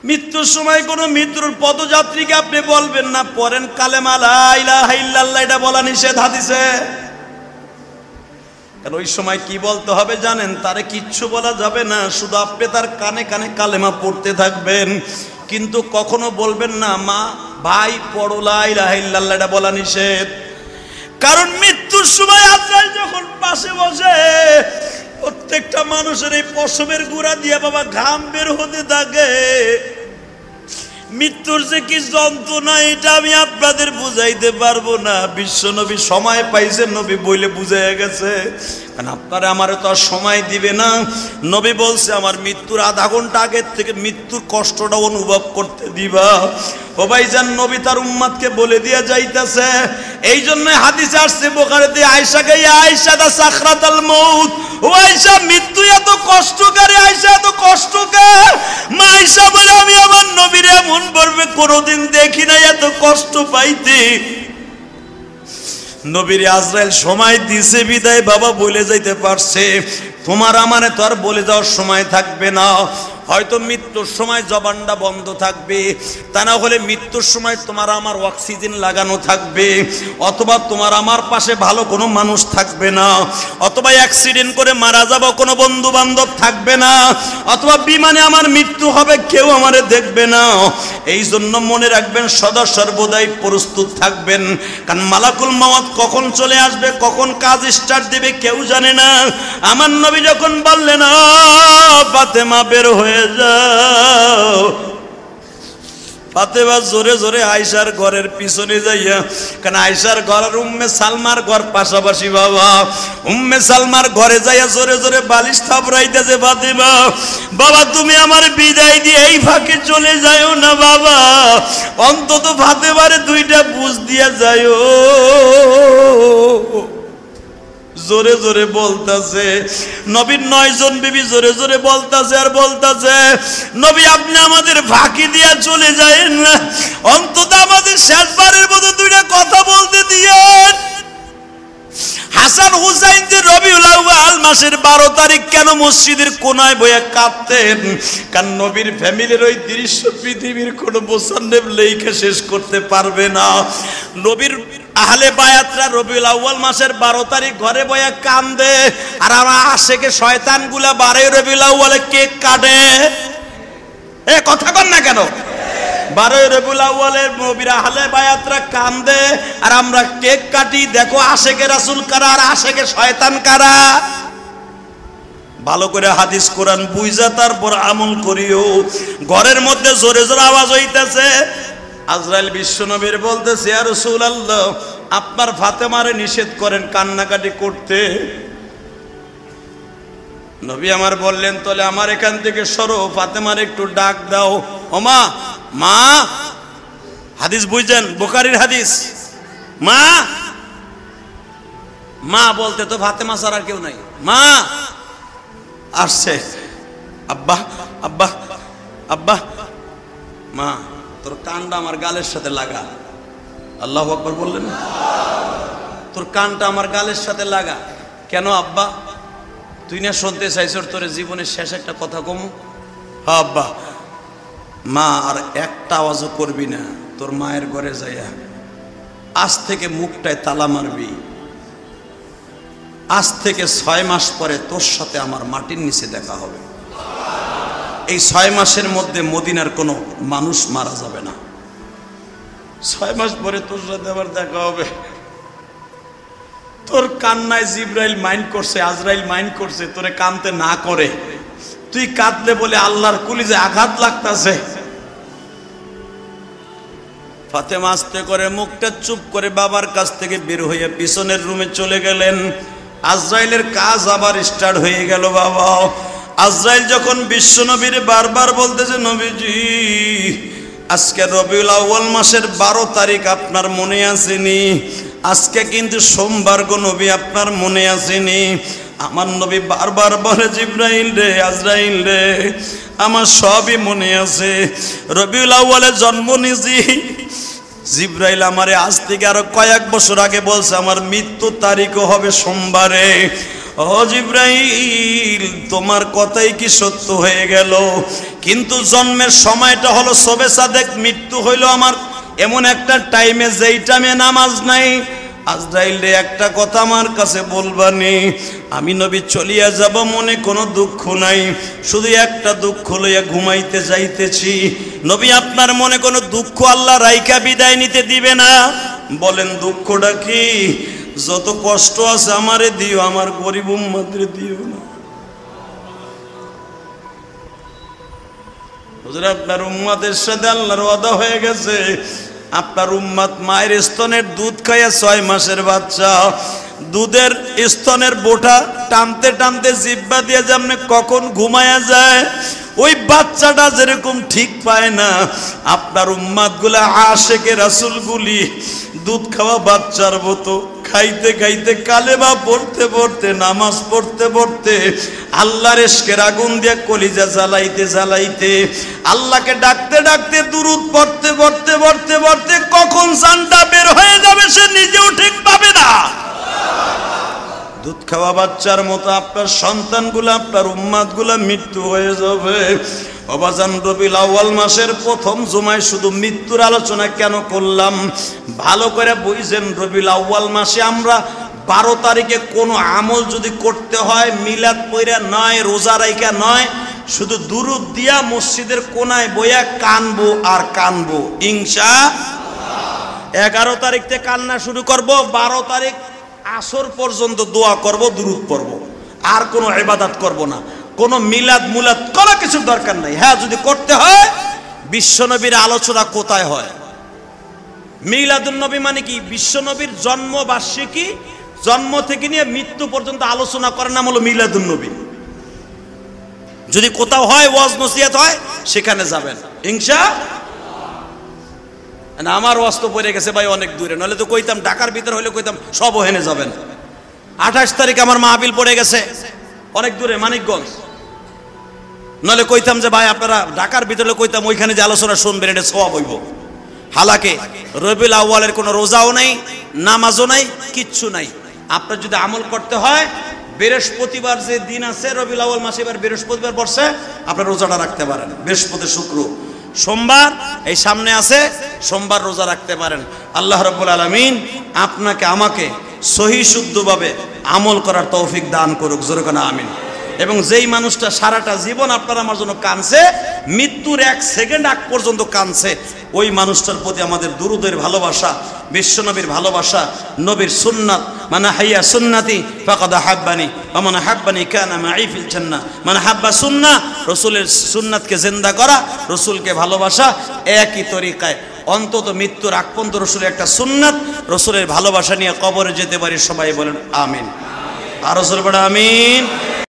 মৃত্যুর সময় কোন মৃত্যুর পদযাত্রীকে আপনি বলবেন না পড়েন কালেমা লা ইলাহা ইল্লাল্লাহ, এটা বলা নিষেধ হাদিসে। কারণ ওই সময় কি বলতে হবে জানেন? তারে কিচ্ছু বলা যাবে না, শুধু আপনি তার কানে কানে কালেমা পড়তে থাকবেন, কিন্তু কখনো বলবেন না মা ভাই পড়ো লা ইলাহা ইল্লাল্লাহ, এটা বলা নিষেধ। কারণ মৃত্যুর সময় আজরাইল যখন পাশে বসে, প্রত্যেকটা মানুষের এই পশমের গুঁড়া দিয়ে বাবা ঘাম বের হতে থাকে। মৃত্যুর যে কি যন্ত্রণা এটা আমি আপনাদের বুঝাইতে পারবো না। বিশ্ব নবী সময় পাইছেন, নবী বইলে বুঝাইয়া গেছে। কারণ আপনারা আমারে তো আর সময় দিবে না। নবী বলছে আমার মৃত্যুর আধা ঘন্টা আগের থেকে মৃত্যুর কষ্টটা অনুভব করতে দিবা। ও ভাইজান, নবী তার উম্মতকে বলে দিয়া যাইতেছে। এই জন্য হাদিসে আসছে বুখারীতে, আয়েশাকে আয়েশা দা সাকরাতুল মউত, ও আয়েশা মৃত্যু এত কষ্টকারী, আয়েশা এত কষ্টকর। মা আয়েশা বলে আমি আমার নবীর এমন পড়বে কোনোদিন দেখি নাই এত কষ্ট পাইতে। নবীর আজরাইল সময় দিছে বিদায় বাবা বলে যাইতে পারছে। তোমার আমারে তো আর বলে যাওয়ার সময় থাকবে না। হয়তো মৃত্যুর সময় জবানটা বন্ধ থাকবে, তা না হলে মৃত্যুর সময় তোমার আমার অক্সিজেন লাগানো থাকবে, অথবা তোমার আমার পাশে ভালো কোনো মানুষ থাকবে না, অথবা অ্যাক্সিডেন্ট করে মারা যাব কোনো বন্ধু বান্ধব থাকবে না, অথবা বিমানে আমার মৃত্যু হবে কেউ আমারে দেখবে না। এই জন্য মনে রাখবেন সদা সর্বদাই প্রস্তুত থাকবেন। কারণ মালাকুল মওত কখন চলে আসবে, কখন কাজ স্টার্ট দেবে কেউ জানে না। আমার নবী যখন বললেন ফাতেমা বের হয়ে যাও, ফাতেমা জোরে জোরে আয়েশার ঘরের পিছনে যাইয়া, কারণ আয়েশার ঘর আর উম্মে সালমার ঘর পাশাপাশি বাবা। উম্মে সালমার ঘরে যাইয়া জোরে জোরে বালিশ থাপড়াইতেছে, ফাতেমা বাবা তুমি আমার বিদায় দিয়ে এই ফাঁকে চলে যাও না বাবা, অন্তত ফাতেমারে দুইটা বুঝ দিয়া যাও। জোরে জোরে বলতাছে। নবীর 9 জন বিবি জোরে জোরে বলতাছে আর বলতাছে, নবী আপনি আমাদের ফাঁকি দিয়া চলে যায়েন না, অন্তত আমাদের শেষবারের মতো দুইটা কথা বলতে দিয়েন। হাসান হুসাইন যে রবিউল আউয়াল মাসের 12 তারিখ কেন মসজিদের কোনায় বইয়া কাঁদতেন? কারণ নবীর ফ্যামিলির ওই দৃশ্য পৃথিবীর কোনো মুসান্নেফ লেখা শেষ করতে পারবে না। নবীর আহলে বায়াতরা রবিউল আউয়াল মাসের 12 তারিখ ঘরে বইয়া কান্দে, আর আমার আশেকে শয়তানগুলা 12 রবিউল আউয়ালে কেক কাটে। এ কথা কন না কেন? 12 রবিউল আউয়ালের নবীর আহলে বায়াতরা কান্দে আর আমরা কেক কাটি। দেখো আশেকে রাসূল কারা আর আশেকে শয়তান কারা। ভালো করে হাদিস কোরআন বুঝা তারপর আমল করিও। ঘরের মধ্যে জোরে জোরে আওয়াজ হইতেছে। আজরাইল বিশ্বনবীর বলতেছে, ইয়া রাসূলুল্লাহ আপনার ফাতেমারে নিষেধ করেন কান্নাকাটি করতে। নবী আমার বললেন তাহলে আমার এখান থেকে সরো, ফাতেমার একটু ডাক দাও। ও মা, মা, হাদিস বুঝছেন বুখারীর হাদিস। মা, মা বলতে তো ফাতেমা ছাড়া আর কেউ নাই। মা আসছে। আব্বা আব্বা আব্বা, মা তোর কানটা আমার গালের সাথে লাগা। আল্লাহু আকবার বললেন, তোর কানটা আমার গালের সাথে লাগা। কেন আব্বা? তুই না শুনতে চাইছর তোর জীবনের শেষ একটা কথা কমু? হ্যাঁ আব্বা। মা আর একটা আওয়াজও করবি না, তোর মায়ের ঘরে যাইয়া আজ থেকে মুখটায় তালা মারবি। আজ থেকে 6 মাস পরে তোর সাথে আমার মাটির নিচে দেখা হবে। এই 6 মাসের মধ্যে মদিনার কোনো মানুষ মারা যাবে না। 6 মাস পরে তোর সাথে আবার দেখা হবে। তোর কান্নায় জিবরাইল মাইন্ড করছে, আজরাইল মাইন্ড করছে, তোরে কাঁদতে না করে তুই কাঁদলে বলে আল্লাহর কলিজায় আঘাত লাগতাছে। ফাতেমা আস্তে করে মুখটা চুপ করে বাবার কাছ থেকে বের হয়ে পিছনের রুমে চলে গেলেন। আজরাইলের কাজ আবার স্টার্ট হয়ে গেল বাবা। আজরাইল যখন বিশ্বনবীর বারবার বলতেছে, নবীজি আজকে রবিউল আউয়াল মাসের 12 তারিখ আপনার মনে আসেনি? আজকে কিন্তু সোমবার গো নবী, আপনার মনে আসেনি? আমার নবী বারবার বলে, জিবরাইল রে, আজরাইল রে, আমার সবই মনে আছে। রবিউল আউয়ালে জন্ম নিয়েছি। জিবরাইল আমারে আজ থেকে আরো কয়েক বছর আগে বলছে আমার মৃত্যু তারিখও হবে সোমবারে। ও জিবরাইল, তোমার কথাই কি সত্য হয়ে গেল? কিন্তু জন্মের সময়টা হলো সবে সাদেক, মৃত্যু হইল আমার এমন একটা টাইমে যেই টাইমে নামাজ নাই। আজরাইল রে, একটা কথা আমার কাছে বলবানি, আমি নবী চলিয়া যাব, মনে কোনো দুঃখ নাই, শুধু একটা দুঃখ লইয়া ঘুমাইতে যাইতেছি। নবী, আপনার মনে কোনো দুঃখ আল্লাহ রাইখা বিদায় নিতে দিবে না? বলেন দুঃখটা কি? যত কষ্ট আছে আমারে দিও, আমার গরিব উম্মতরে দিও না। হুজুর, আপনার উম্মতের সাথে আল্লাহর ওয়াদা হয়ে গেছে। আপনার উম্মত মায়ের স্তনের দুধ খাইয়া 6 মাসের বাচ্চা, দুধের স্তনের বোটা টানতে টানতে জিহ্বা দিয়ে যেমন কখন ঘুমায়া যায়, ওই বাচ্চাটা যেরকম ঠিক পায় না, আপনার উম্মতগুলা আশেকে রাসূলগুলি দুধ খাওয়া বাচ্চার মতো খাইতে খাইতে, কালেমা পড়তে পড়তে, নামাজ পড়তে পড়তে, আল্লাহর ইশকের আগুন দিয়ে কলিজা জ্বালাইতে জ্বালাইতে, আল্লাহকে ডাকতে ডাকতে, দুরূদ পড়তে পড়তে পড়তে পড়তে কখন জানটা বের হয়ে যাবে সে নিজেও ঠিক পাবে না। দুধ খাওয়া বাচ্চার মতো আপনার সন্তানগুলো, আপনার উম্মতগুলো মৃত্যু হয়ে যাবে। অবাজান, রবিউল আউয়াল মাসের প্রথম জুমায় শুধু মৃত্যুর আলোচনা কেন করলাম? ভালো করে বুঝেন, রবিউল আউয়াল মাসে আমরা 12 তারিখে কোনো আমল যদি করতে হয়, মিলাদ পইরা নয়, রোজা রাইখা নয়, শুধু দুরূদ দিয়া মসজিদের কোনায় বইয়া কানবো আর কানবো ইনশাআল্লাহ। 11 তারিখ থেকে কান্না শুরু করব, 12 তারিখ আসর পর্যন্ত দোয়া করব, দুরূদ পড়ব, আর কোনো ইবাদত করব না। কোনো মিলাদ মুলাদ কোনো কিছু দরকার নাই। হ্যাঁ, যদি করতে হয়, বিশ্বনবীর আলোচনা কোথায় হয়? মিলাদুন নবী মানে কি? বিশ্বনবীর জন্মবার্ষিকী, জন্ম থেকে নিয়ে মৃত্যু পর্যন্ত আলোচনা করার নাম হলো মিলাদুন নবী। যদি কোথাও হয়, ওয়াজ নসিহত হয়, সেখানে যাবেন ইনশাআল্লাহ। আমার ওয়াজ তো পড়ে গেছে ভাই অনেক দূরে, নাহলে তো কইতাম, ঢাকার ভিতরে হইলে কইতাম সব ওখানে যাবেন। 28 তারিখ আমার মাহফিল পড়ে গেছে অনেক দূরে, মানিকগঞ্জ, নাহলে কইতাম যে ভাই আপনারা ঢাকার ভিতরে, কইতাম ওইখানে যে আলোচনা শুনবেন, এটা সওয়াব হইব। হালাকে রবিউল আউয়ালের কোনো রোজাও নাই, নামাজও নাই, কিচ্ছু নাই। আপনার যদি আমল করতে হয়, বৃহস্পতিবার যে দিন আছে রবিউল আউয়াল মাসে, এবার বৃহস্পতিবার পড়ছে, আপনার রোজাটা রাখতে পারেন। বৃহস্পতি, শুক্র, সোমবার এই সামনে আছে, সোমবার রোজা রাখতে পারেন। আল্লাহ রাব্বুল আলামিন আপনাকে আমাকে সহি শুদ্ধভাবে আমল করার তৌফিক দান করুক, জোরে কোন আমিন। এবং যেই মানুষটা সারাটা জীবন আপনার আমার জন্য কাঁদছে, মৃত্যুর 1 সেকেন্ড আগ পর্যন্ত কাঁদছে, ওই মানুষটার প্রতি আমাদের দুরূদের ভালোবাসা, বিশ্বনবীর ভালোবাসা, নবীর সুন্নাত, মানে হাইয়া সুন্নাতি ফাকাদ আহাব্বানি ওয়া মান আহাব্বানি কানা মাই ফিল জান্নাহ। মানে হাব্বা সুন্নাহ, রাসূলের সুন্নাতকে জিন্দা করা, রাসূলকে ভালোবাসা, একই তরিকায় অন্তত মৃত্যুর আগ পর্যন্ত রাসূলের একটা সুন্নাত, রাসূলের ভালোবাসা নিয়ে কবরে যেতে পারি। সবাই বলেন আমিন। আর রাসূল বলেন আমিন।